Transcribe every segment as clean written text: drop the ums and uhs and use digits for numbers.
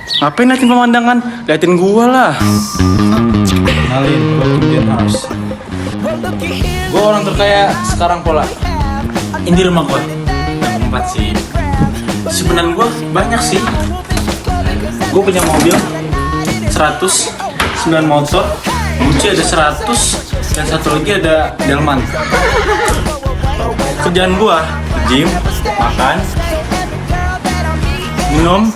Ngapain liatin pemandangan? Liatin gua lah. Kenalin, gua King Den Hars. Gua orang terkaya sekarang pola. Ini rumah gua. Yang keempat sih. Sebenarnya gua banyak sih. Gua punya mobil 100, 9 motor, Gucci ada 100, dan satu lagi ada Delman. Kerjaan gua gym, makan, minum,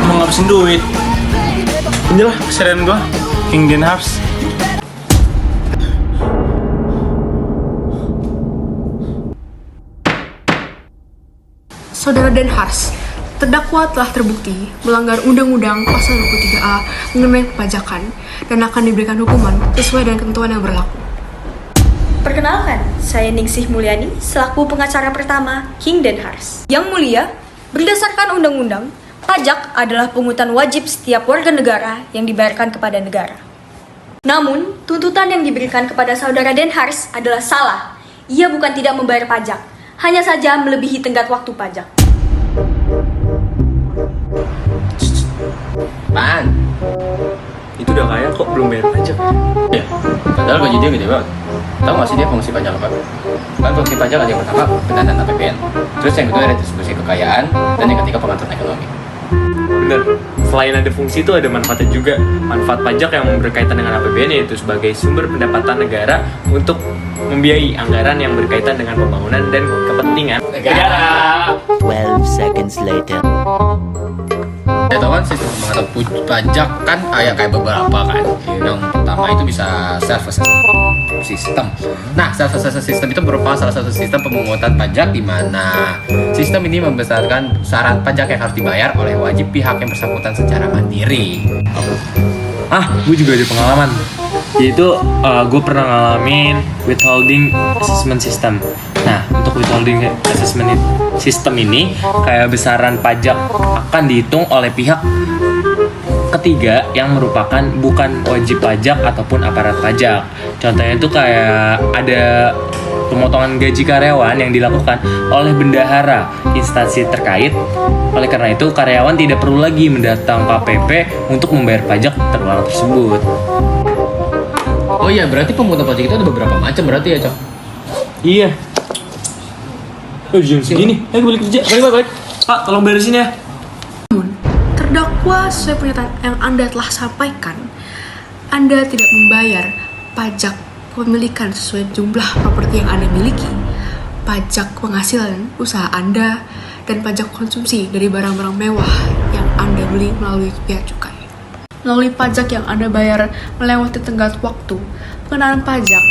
mau ngabisin duit. Inilah keseharian gua, King Den Hars. Saudara Den Hars, terdakwa telah terbukti melanggar Undang-Undang Pasal 23A mengenai perpajakan dan akan diberikan hukuman sesuai dengan ketentuan yang berlaku. Perkenalkan, saya Ningsih Mulyani selaku pengacara pertama King Den Hars. Yang mulia, berdasarkan undang-undang, pajak adalah pungutan wajib setiap warga negara yang dibayarkan kepada negara. Namun, tuntutan yang diberikan kepada saudara Den Hars adalah salah. Ia bukan tidak membayar pajak, hanya saja melebihi tenggat waktu pajak. Apaan? Itu udah kaya kok belum bayar pajak? Ya, padahal gaji dia gede banget. Tahu nggak sih dia fungsi pajak apa? Kan fungsi pajak ada yang pertama pendanaan APBN, terus yang kedua redistribusi kekayaan, dan yang ketiga pengaturan ekonomi. Bener, selain ada fungsi itu ada manfaatnya juga. Manfaat pajak yang berkaitan dengan APBN yaitu sebagai sumber pendapatan negara untuk membiayai anggaran yang berkaitan dengan pembangunan dan kepentingan negara. 12 seconds later. Saya tahu kan sistem pengatauan pajak kan kayak beberapa kan. Yang pertama itu bisa self assessment system. Nah, self assessment system itu merupakan salah satu sistem pemungutan pajak di mana sistem ini membesarkan besaran pajak yang harus dibayar oleh wajib pihak yang bersangkutan secara mandiri. Gue juga ada pengalaman. Yaitu gue pernah ngalamin withholding assessment system. Nah, untuk withholding assessment system ini kayak besaran pajak akan dihitung oleh pihak ketiga yang merupakan bukan wajib pajak ataupun aparat pajak. Contohnya itu kayak ada pemotongan gaji karyawan yang dilakukan oleh bendahara instansi terkait. Oleh karena itu, karyawan tidak perlu lagi mendatang KPP untuk membayar pajak terulang tersebut. Oh iya, berarti pemungutan pajak itu ada beberapa macam berarti ya, Cok? Iya. Jam segini, ayo balik kerja. Balik. Pak, tolong beresin ya. Namun, terdakwa sesuai pernyataan yang Anda telah sampaikan, Anda tidak membayar pajak kepemilikan sesuai jumlah properti yang Anda miliki, pajak penghasilan usaha Anda, dan pajak konsumsi dari barang-barang mewah yang Anda beli melalui bea cukai. Melalui pajak yang Anda bayar melewati tenggat waktu, pengenaan pajak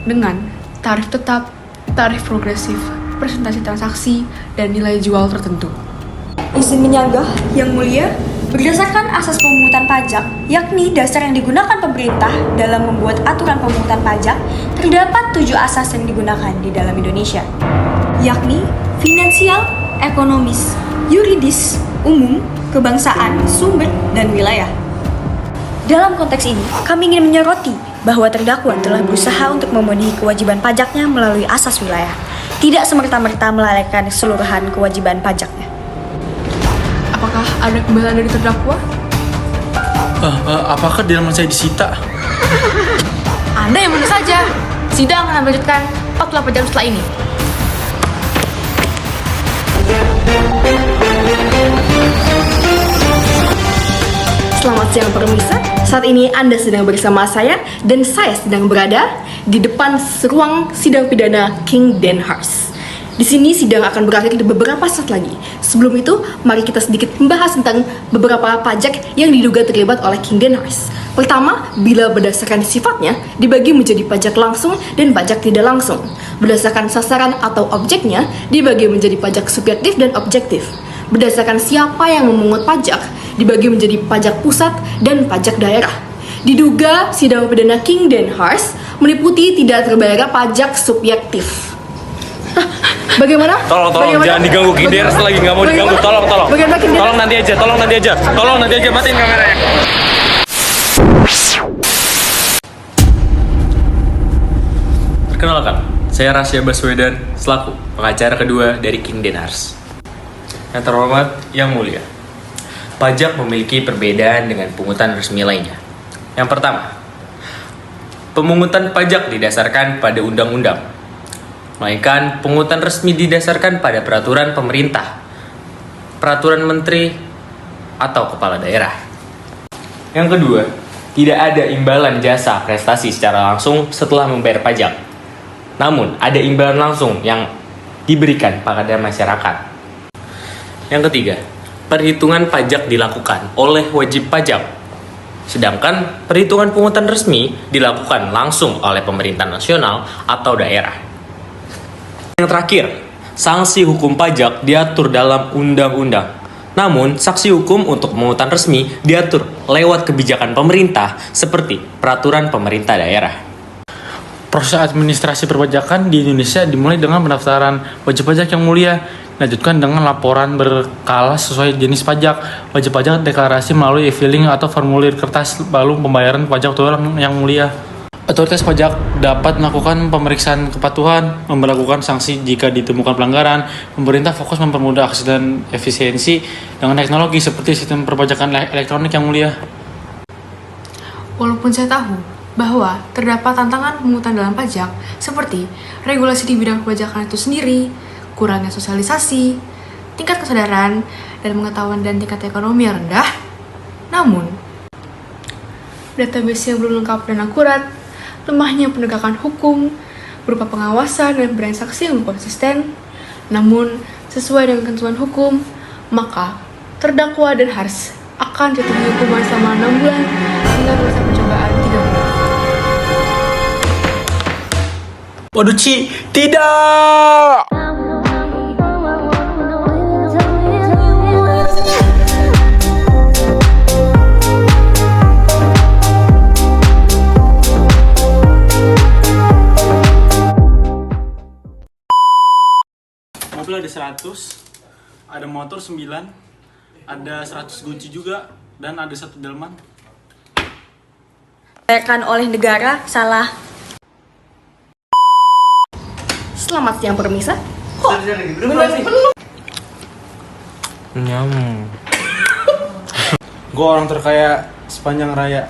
dengan tarif tetap, tarif progresif, presentasi transaksi, dan nilai jual tertentu. Izin menyanggah, Yang Mulia, berdasarkan asas pemungutan pajak, yakni dasar yang digunakan pemerintah dalam membuat aturan pemungutan pajak, terdapat 7 asas yang digunakan di dalam Indonesia, yakni finansial, ekonomis, yuridis, umum, kebangsaan, sumber, dan wilayah. Dalam konteks ini, kami ingin menyoroti bahwa terdakwa telah berusaha untuk memenuhi kewajiban pajaknya melalui asas wilayah, tidak semerta-merta melalaikan keseluruhan kewajiban pajaknya. Apakah ada pembelaan dari terdakwa? Apakah Delman saya disita? Anda yang mana saja. Sidang akan melanjutkan 48 jam setelah ini. Selamat siang pemirsa, saat ini Anda sedang bersama saya dan saya sedang berada di depan ruang sidang pidana King Den Hars. Di sini sidang akan berakhir beberapa saat lagi. Sebelum itu, mari kita sedikit membahas tentang beberapa pajak yang diduga terlibat oleh King Den Hars. Pertama, bila berdasarkan sifatnya dibagi menjadi pajak langsung dan pajak tidak langsung. Berdasarkan sasaran atau objeknya dibagi menjadi pajak subjektif dan objektif. Berdasarkan siapa yang memungut pajak, dibagi menjadi pajak pusat dan pajak daerah. Diduga sidang pidana King Den Hars meliputi tidak terbayar pajak subjektif. Bagaimana? Tolong, Bagaimana? jangan diganggu. King Den Hars lagi nggak mau diganggu. Bagaimana? Tolong. Bagaimana King Den Hars? Tolong nanti aja. Matiin kameranya. Perkenalkan, saya Rasya Baswedan selaku pengacara kedua dari King Den Hars. Yang terhormat, yang mulia. Pajak memiliki perbedaan dengan pungutan resmi lainnya. Yang pertama, pemungutan pajak didasarkan pada undang-undang, melainkan pungutan resmi didasarkan pada peraturan pemerintah, peraturan menteri, atau kepala daerah. Yang kedua, tidak ada imbalan jasa prestasi secara langsung setelah membayar pajak. Namun, ada imbalan langsung yang diberikan pada masyarakat. Yang ketiga, perhitungan pajak dilakukan oleh wajib pajak, sedangkan perhitungan pungutan resmi dilakukan langsung oleh pemerintah nasional atau daerah. Yang terakhir, sanksi hukum pajak diatur dalam undang-undang. Namun, sanksi hukum untuk pungutan resmi diatur lewat kebijakan pemerintah seperti peraturan pemerintah daerah. Proses administrasi perpajakan di Indonesia dimulai dengan pendaftaran wajib pajak yang mulia, dilanjutkan dengan laporan berkala sesuai jenis pajak. Wajib pajak deklarasi melalui e-filing atau formulir kertas, lalu pembayaran pajak tulang yang mulia. Otoritas pajak dapat melakukan pemeriksaan kepatuhan, memberlakukan sanksi jika ditemukan pelanggaran. Pemerintah fokus mempermudah akses dan efisiensi dengan teknologi seperti sistem perpajakan elektronik yang mulia. Walaupun saya tahu bahwa terdapat tantangan pemungutan dalam pajak seperti regulasi di bidang perpajakan itu sendiri, kurangnya sosialisasi, tingkat kesadaran dan pengetahuan dan tingkat ekonomi yang rendah, namun database yang belum lengkap dan akurat, lemahnya penegakan hukum berupa pengawasan dan pemberian saksi yang konsisten, namun sesuai dengan ketentuan hukum, maka terdakwa dan Hars akan jatuhi hukuman selama 6 bulan hingga masa percobaan 3 bulan. Waduh Ci, tidak! Mobil ada 100, ada motor 9, ada 100 kunci juga, dan ada 1 delman. Dibayarkan oleh negara salah. Selamat siang permisa. Gue orang terkaya sepanjang raya.